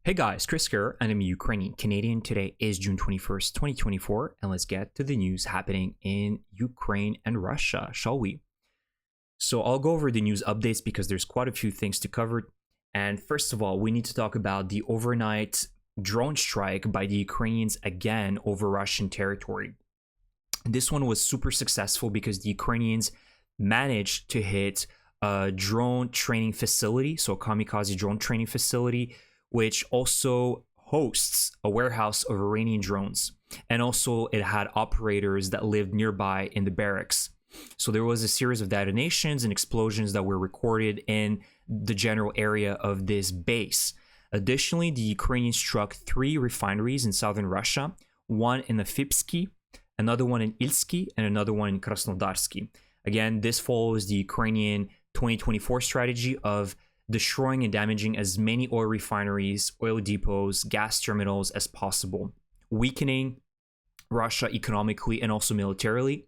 Hey guys, Chris here, and I'm Ukrainian Canadian. Today is June 21st, 2024, and let's get to the news happening in Ukraine and Russia, shall we? So I'll go over the news updates because there's quite a few things to cover. And first of all, we need to talk about the overnight drone strike by the Ukrainians again over Russian territory. This one was super successful because the Ukrainians managed to hit a drone training facility, so a kamikaze drone training facility, which also hosts a warehouse of Iranian drones. And also it had operators that lived nearby in the barracks. So there was a series of detonations and explosions that were recorded in the general area of this base. Additionally, the Ukrainians struck 3 refineries in southern Russia, one in Afipsky, another one in Ilsky, and another one in Krasnodarsky. Again, this follows the Ukrainian 2024 strategy of destroying and damaging as many oil refineries, oil depots, gas terminals as possible, weakening Russia economically and also militarily.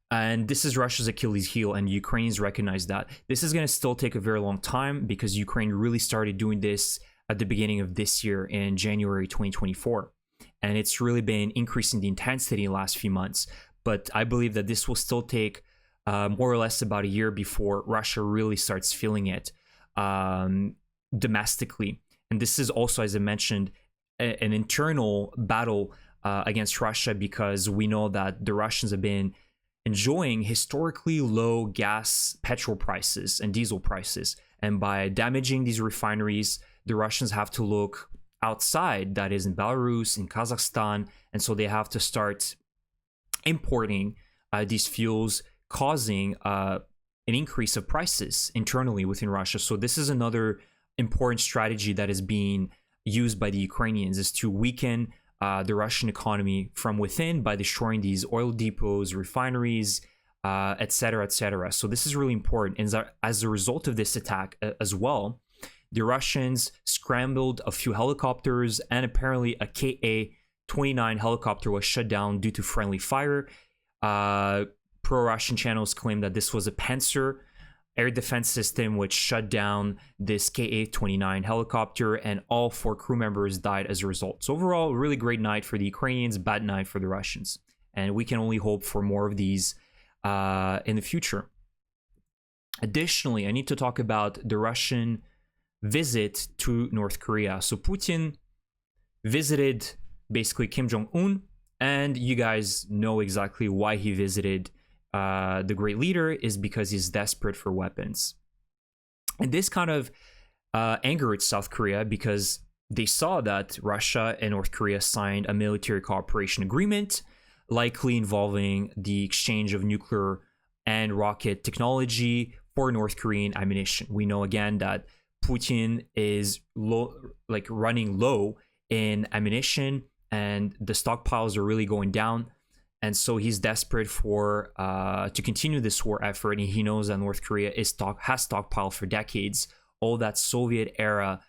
And this is Russia's Achilles heel, and Ukrainians recognize that. This is going to still take a very long time because Ukraine really started doing this at the beginning of this year in January 2024. And it's really been increasing the intensity in the last few months. But I believe that this will still take more or less about a year before Russia really starts feeling it domestically. And this is also, as I mentioned, an internal battle against Russia, because we know that the Russians have been enjoying historically low gas, petrol prices and diesel prices. And by damaging these refineries, the Russians have to look outside, that is in Belarus, in Kazakhstan, and so they have to start importing these fuels, causing an increase of prices internally within Russia. So this is another important strategy that is being used by the Ukrainians, is to weaken the Russian economy from within by destroying these oil depots, refineries, etc., etc. So this is really important. And as a result of this attack as well, the Russians scrambled a few helicopters, and apparently a Ka-29 helicopter was shut down due to friendly fire. Pro-Russian channels claim that this was a Panzer air defense system which shut down this Ka-29 helicopter, and all 4 crew members died as a result. So overall, really great night for the Ukrainians, bad night for the Russians. And we can only hope for more of these in the future. Additionally, I need to talk about the Russian visit to North Korea. So Putin visited basically Kim Jong-un, and you guys know exactly why he visited the great leader, is because he's desperate for weapons. And this kind of angered South Korea, because they saw that Russia and North Korea signed a military cooperation agreement, likely involving the exchange of nuclear and rocket technology for North Korean ammunition. We know again that Putin is running low in ammunition, and the stockpiles are really going down. And so he's desperate for to continue this war effort, and he knows that North Korea has stockpiled for decades all that Soviet era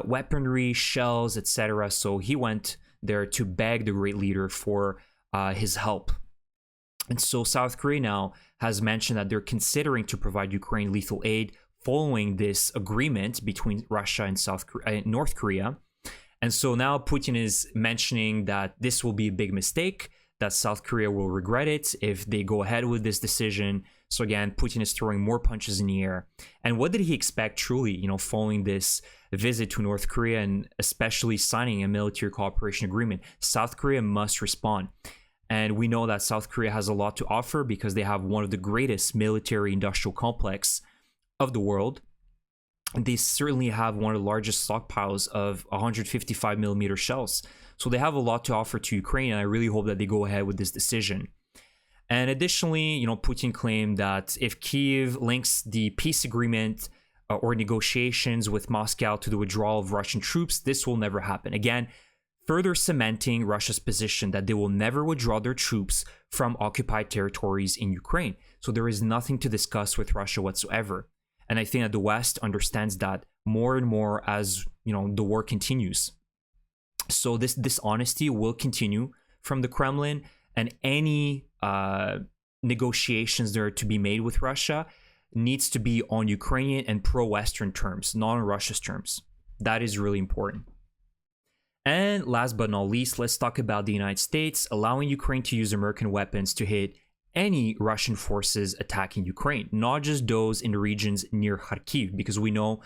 weaponry, shells, etc. So he went there to beg the great leader for his help. And so South Korea now has mentioned that they're considering to provide Ukraine lethal aid following this agreement between Russia and North Korea. And so now Putin is mentioning that this will be a big mistake, that South Korea will regret it if they go ahead with this decision. So again, Putin is throwing more punches in the air. And what did he expect truly, following this visit to North Korea, and especially signing a military cooperation agreement? South Korea must respond. And we know that South Korea has a lot to offer because they have one of the greatest military industrial complex of the world. They certainly have one of the largest stockpiles of 155 millimeter shells. So they have a lot to offer to Ukraine, and I really hope that they go ahead with this decision. And additionally, Putin claimed that if Kyiv links the peace agreement or negotiations with Moscow to the withdrawal of Russian troops, this will never happen. Again, further cementing Russia's position that they will never withdraw their troops from occupied territories in Ukraine. So there is nothing to discuss with Russia whatsoever. And I think that the West understands that more and more as the war continues. So this dishonesty will continue from the Kremlin, and any negotiations that are to be made with Russia needs to be on Ukrainian and pro-Western terms, not on Russia's terms. That is really important. And last but not least, let's talk about the United States allowing Ukraine to use American weapons to hit any Russian forces attacking Ukraine, not just those in the regions near Kharkiv, because we know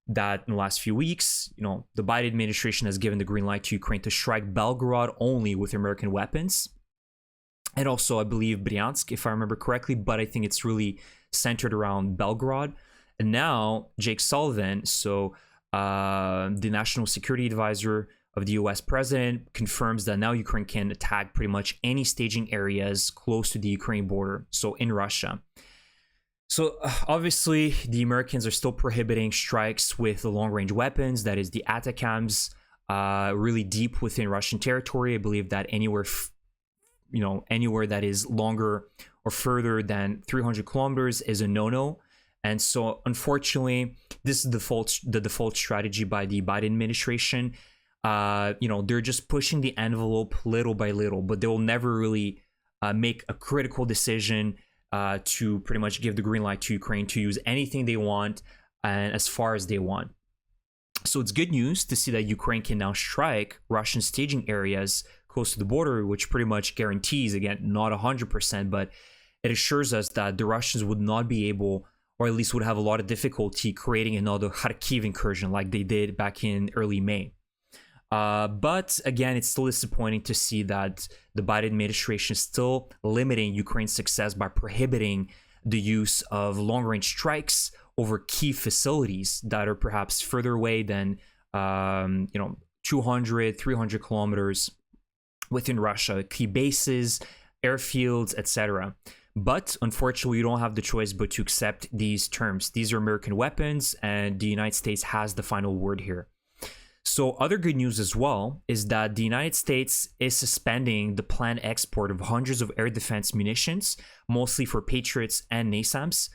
that in the last few weeks, the Biden administration has given the green light to Ukraine to strike Belgorod only with American weapons. And also, I believe, Bryansk, if I remember correctly, but I think it's really centered around Belgorod. And now, Jake Sullivan, the National Security Advisor of the US president, confirms that now Ukraine can attack pretty much any staging areas close to the Ukraine border, so in Russia. So obviously, the Americans are still prohibiting strikes with the long-range weapons, that is the ATACMS, really deep within Russian territory. I believe that anywhere that is longer or further than 300 kilometers is a no-no. And so, unfortunately, this is the default strategy by the Biden administration. They're just pushing the envelope little by little, but they will never really make a critical decision to pretty much give the green light to Ukraine to use anything they want and as far as they want. So it's good news to see that Ukraine can now strike Russian staging areas close to the border, which pretty much guarantees, again, not 100%, but it assures us that the Russians would not be able, or at least would have a lot of difficulty creating another Kharkiv incursion like they did back in early May. But again, it's still disappointing to see that the Biden administration is still limiting Ukraine's success by prohibiting the use of long-range strikes over key facilities that are perhaps further away than 200, 300 kilometers within Russia, key bases, airfields, etc. But unfortunately, you don't have the choice but to accept these terms. These are American weapons, and the United States has the final word here. So other good news as well is that the United States is suspending the planned export of hundreds of air defense munitions, mostly for Patriots and NASAMS,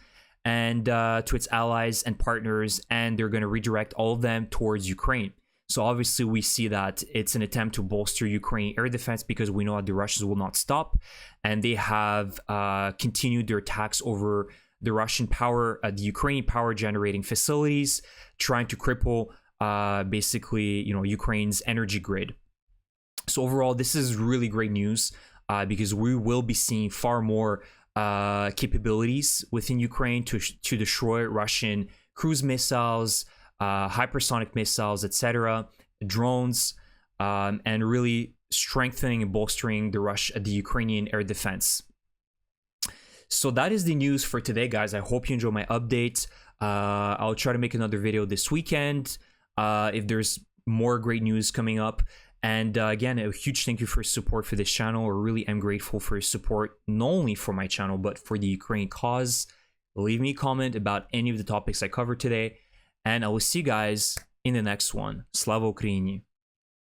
and to its allies and partners, and they're going to redirect all of them towards Ukraine. So obviously we see that it's an attempt to bolster Ukraine air defense because we know that the Russians will not stop, and they have continued their attacks over the Russian power, the Ukrainian power generating facilities, trying to cripple Ukraine's energy grid. So overall, this is really great news because we will be seeing far more capabilities within Ukraine to destroy Russian cruise missiles, hypersonic missiles, etc., drones, and really strengthening and bolstering the Ukrainian air defense. So that is the news for today, guys. I hope you enjoy my update. I'll try to make another video this weekend if there's more great news coming up. And again, a huge thank you for your support for this channel. I really am grateful for your support, not only for my channel, but for the Ukraine cause. Leave me a comment about any of the topics I covered today, and I will see you guys in the next one. Slava Ukraini!